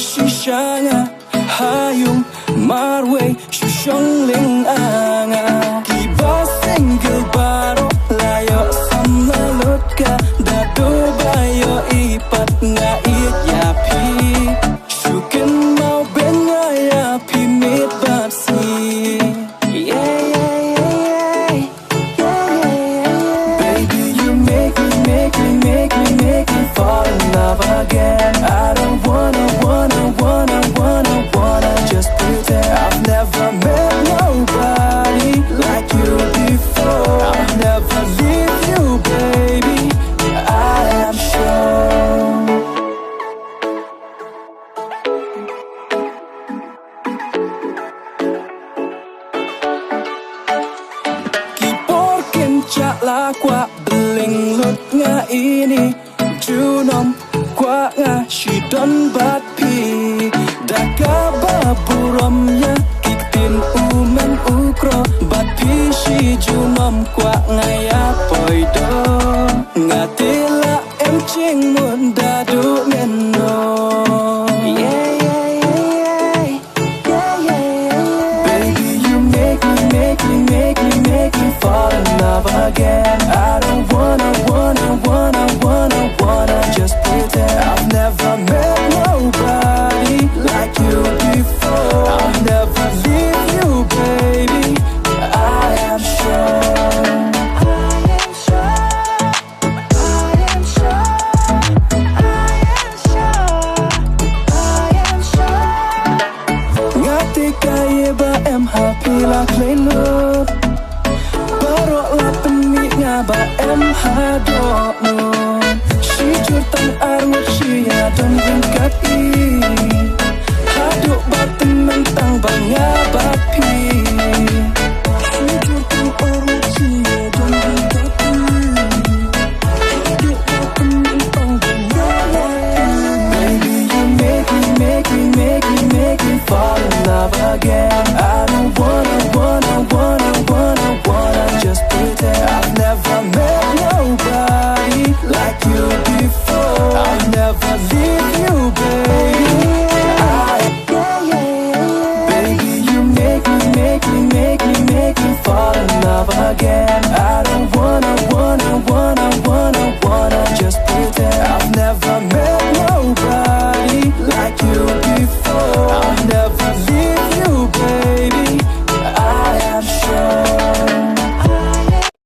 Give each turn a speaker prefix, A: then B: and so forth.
A: shanga hayung marway shushong ling anga kiba single baro layo samla lotka da do bayo ipat nga it ya pi shukin mau ben nga ya pi mit bat si baby you make me fall in love again. I don't wanna just pretend I've never met nobody like you before. I'll never leave you, baby, I am sure. Kiporkin cakla kwa beling lut nga ini junom kwa nga shidon bat pi daka baburom ya kitin umen ukro bat pi shi junom kwa nga ya poido ngatila em ching mun dadu menno baby you make me fall in love again. I don't wanna just pretend I've never met nobody like you before. I'll never leave you, baby, I am sure. Ngati kaya ba em happy la plain look barok la penik nga ba em hadok nun. She jurtan arwak she ya don kat i